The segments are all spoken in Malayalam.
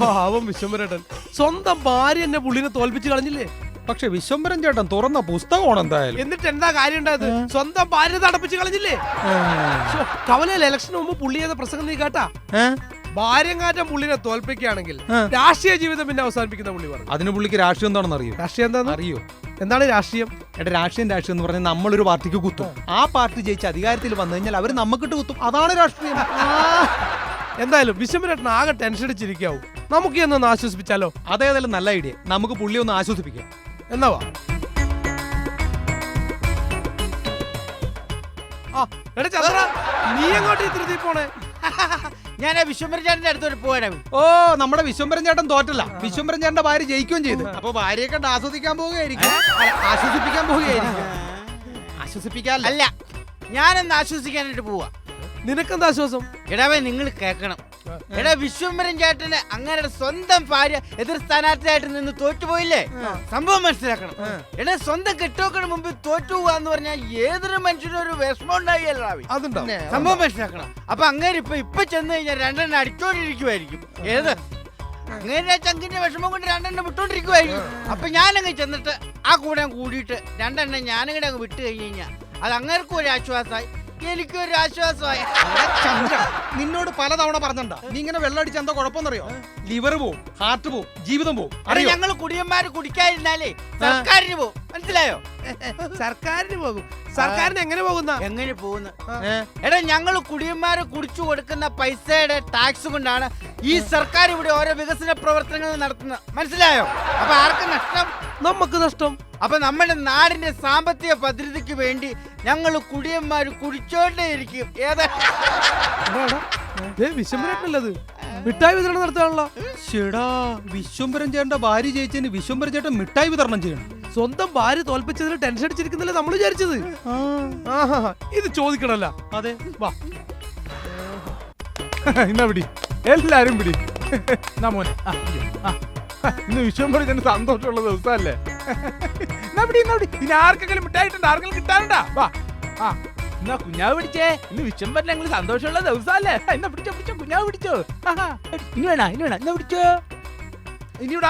പാവം വിശ്വംഭരേട്ടൻ സ്വന്തം ഭാര്യ എന്നെ പുള്ളിനെ തോൽപ്പിച്ച് കളഞ്ഞില്ലേ? പക്ഷെ വിശ്വംഭരൻ ചേട്ടൻ തുറന്ന പുസ്തകമാണ് എന്തായാലും. എന്നിട്ട് എന്താ കാര്യം ഉണ്ടായത്? സ്വന്തം ഭാര്യ തടപ്പിച്ച് കളഞ്ഞില്ലേ? കവലയിൽ ഇലക്ഷന് മുമ്പ് പുള്ളി ചെയ്ത പ്രസംഗം നീ കേട്ടാ? ഭാര്യങ്ങാറ്റം പുള്ളിനെ തോൽപ്പിക്കുകയാണെങ്കിൽ രാഷ്ട്രീയ ജീവിതം പിന്നെ അവസാനിപ്പിക്കുന്ന പുള്ളി പറഞ്ഞു. അതിന് പുള്ളിക്ക് രാഷ്ട്രീയം എന്താണെന്ന് അറിയോ? രാഷ്ട്രീയം എന്താണെന്ന് അറിയോ? എന്താണ് രാഷ്ട്രീയം? രാഷ്ട്രീയം എന്ന് പറഞ്ഞാൽ നമ്മളൊരു പാർട്ടിക്ക് കുത്തും, ആ പാർട്ടി ജയിച്ച് അധികാരത്തിൽ വന്നു കഴിഞ്ഞാൽ അവർ നമുക്കിട്ട് കുത്തും, അതാണ് രാഷ്ട്രീയം. എന്തായാലും വിശ്വംഭരേട്ടൻ ആകെ ടെൻഷൻ അടിച്ചിരിക്കാവൂ. നമുക്ക് എന്നൊന്ന് ആശ്വസിപ്പിച്ചാലോ? അതേതായാലും നല്ല ഐഡിയ. നമുക്ക് പുള്ളി ഒന്ന് ആശ്വസിപ്പിക്കാം. എന്നാവാ നീ എങ്ങോട്ട് ഇത്രത്തി പോണേ? ഞാൻ വിശ്വംഭരൻ ചേട്ടന്റെ അടുത്തോട്ട് പോകാനാണ്. ഓ, നമ്മുടെ വിശ്വംഭരൻ ചേട്ടൻ തോറ്റല്ല, വിശ്വംഭരൻ ചേട്ടന്റെ ഭാര്യ ജയിക്കുകയും ചെയ്തു. അപ്പൊ ഭാര്യയെ കണ്ട് ആസ്വദിക്കാൻ പോവുകയായിരിക്കും, ആശ്വസിപ്പിക്കാൻ പോവുകയായിരിക്കും. ആശ്വസിപ്പിക്കാൻ അല്ല, ഞാനെന്ന് ആശ്വസിക്കാനായിട്ട് പോവാ. നിനക്കെന്താ ആശ്വാസം? എടാവേ, നിങ്ങൾ കേക്കണം. എടാ, വിശ്വംഭരൻ ചേട്ടന് അങ്ങനെ സ്വന്തം ഭാര്യ എതിർ സ്ഥാനാർത്ഥിയായിട്ട് നിന്ന് തോറ്റുപോയില്ലേ? സംഭവം മനസ്സിലാക്കണം. എടാ, സ്വന്തം കെട്ടോക്കണ മുമ്പ് തോറ്റു പോവാന്ന് പറഞ്ഞാൽ ഏതൊരു മനുഷ്യനും ഒരു വിഷമം ഉണ്ടായില്ല. സംഭവം മനസ്സിലാക്കണം. അപ്പൊ അങ്ങനെ ഇപ്പൊ ചെന്ന് കഴിഞ്ഞാൽ രണ്ടെണ്ണം അടിച്ചോണ്ടിരിക്കുവായിരിക്കും. ഏത് അങ്ങനെ ചങ്കിന്റെ വിഷമം കൊണ്ട് രണ്ടെണ്ണം വിട്ടോണ്ടിരിക്കുവായിരിക്കും. അപ്പൊ ഞാനങ്ങ് ചെന്നിട്ട് ആ കൂടെ കൂടിയിട്ട് രണ്ടെണ്ണം ഞാനങ്ങടെ അങ്ങ് വിട്ട് കഴിഞ്ഞ് കഴിഞ്ഞാൽ അത് അങ്ങേർക്കും ഒരു ആശ്വാസമായി, എനിക്കൊരു ആശ്വാസമായി. നിന്നോട് പലതവണ പറഞ്ഞിട്ടുണ്ടാ നീ ഇങ്ങനെ വെള്ളം അടിച്ച എന്താ കുഴപ്പമെന്നറിയോ? ലിവർ പോവും, ഹാർട്ട് പോവും, ജീവിതം പോവും. അറിയോ, ഞങ്ങള് കുടിയന്മാര് കുടിക്കാതിരുന്നാലേ സർക്കാരിന് പോവും. മനസ്സിലായോ? സർക്കാരിന് പോകും. സർക്കാരിന് എങ്ങനെ പോകുന്ന? എങ്ങനെ പോകുന്ന? എടാ, ഞങ്ങള് കുടിയന്മാര് കുടിച്ചു കൊടുക്കുന്ന പൈസയുടെ ടാക്സ് കൊണ്ടാണ് ഈ സർക്കാർ ഇവിടെ ഓരോ വികസന പ്രവർത്തനങ്ങൾ നടത്തുന്നത്. മനസ്സിലായോ? അപ്പൊ ആർക്ക് നഷ്ടം? നമുക്ക് നഷ്ടം. അപ്പൊ നമ്മുടെ നാടിന്റെ സാമ്പത്തിക ഭദ്രതയ്ക്ക് വേണ്ടി ഞങ്ങൾ കുടിയന്മാര് കുടിച്ചോണ്ടേ ഇരിക്കും. ഏതാ വിശ്വംഭരേട്ടനല്ലത് മിഠായി വിതരണം നടത്താനുള്ള. ചേടാ, വിശ്വംഭരൻ ചേട്ടന്റെ ഭാര്യ ജയിച്ചതിന് വിശ്വംഭരൻ ചേട്ടൻ മിഠായി വിതരണം ചെയ്യണം. സ്വന്തം ഭാര്യ തോൽപ്പിച്ചതിന് ടെൻഷൻ അടിച്ചിരിക്കുന്നില്ല നമ്മൾ വിചാരിച്ചത്. ഇത് ചോദിക്കണല്ല. അതെ, വാ ഇന്നാ പിടി, എല്ലാരും പിടി. മോനെ, ഇന്ന് വിശ്വംഭരന് സന്തോഷമുള്ള ദിവസമല്ലേ? ഇനി ആർക്കെങ്കിലും മിഠായിട്ടുണ്ട്? ആർക്കെങ്കിലും കിട്ടാനുണ്ടാ? വാ, എന്നാ കുഞ്ഞാവ് പിടിച്ചേ. ഇന്ന് വിശ്വംഭരൻ ഞങ്ങൾ സന്തോഷമുള്ള ദിവസമല്ലേ? എന്നാ പിടിച്ചോ പിടിച്ചോ, കുഞ്ഞാവ് പിടിച്ചോ. ഇനി വേണ എന്നാ പിടിച്ചോ. ഇനി ഇവിടെ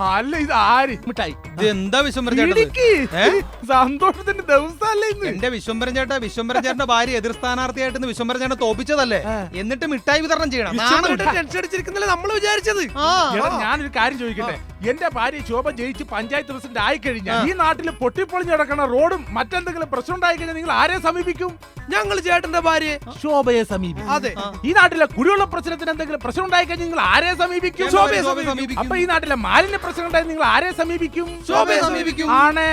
അല്ല, ഇത് ആര് മിഠായി? ഇത് എന്താ വിശ്വംഭരൻ ചേട്ടൻ? സന്തോഷത്തിന്റെ ദിവസമല്ലേ ഇന്ന്? എന്റെ വിശ്വംഭരൻ ചേട്ടന്റെ ഭാര്യ എതിർ സ്ഥാനാർത്ഥിയായിട്ട് വിശ്വംഭരൻ ചേട്ടൻ തോപ്പിച്ചതല്ലേ? എന്നിട്ട് മിഠായി വിതരണം ചെയ്യണം. ടെൻഷൻ അടിച്ചിരിക്കുന്നില്ല നമ്മൾ വിചാരിച്ചത്. ഞാനൊരു കാര്യം ചോദിക്കട്ടെ, എന്റെ ഭാര്യ ശോഭ ജയിച്ച് പഞ്ചായത്ത് പ്രസിഡന്റ് ആയിക്കഴിഞ്ഞാൽ ഈ നാട്ടിൽ പൊട്ടിപ്പൊളിഞ്ഞ് കിടക്കുന്ന റോഡും മറ്റെന്തെങ്കിലും പ്രശ്നം ഉണ്ടായിക്കഴിഞ്ഞാൽ നിങ്ങൾ ആരെ സമീപിക്കും? ഞങ്ങൾ ചേട്ടന്റെ ഭാര്യ ശോഭയെ സമീപിക്കും. അതെ, ഈ നാട്ടിലെ കുടിവെള്ള പ്രശ്നത്തിന് എന്തെങ്കിലും പ്രശ്നം ഉണ്ടായിക്കഴിഞ്ഞാൽ നിങ്ങൾ ആരെ സമീപിക്കും? ശോഭയെ സമീപിക്കും. അപ്പൊ ഈ നാട്ടിലെ മാലിന്യ പ്രശ്നം ഉണ്ടായി നിങ്ങൾ ആരെ സമീപിക്കും? ശോഭയെ സമീപിക്കും. ആണേ,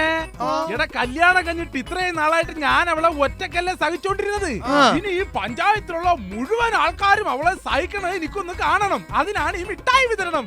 എടാ, കല്യാണം കഴിഞ്ഞിട്ട് ഇത്രയും നാളായിട്ട് ഞാൻ അവളെ ഒറ്റക്കല്ലേ സഹിച്ചോണ്ടിരുന്നത്. ഇനി ഈ പഞ്ചായത്തിലുള്ള മുഴുവൻ ആൾക്കാരും അവളെ സഹിക്കണത് എനിക്കൊന്ന് കാണണം. അതിനാണ് ഈ മിഠായി വിതരണം.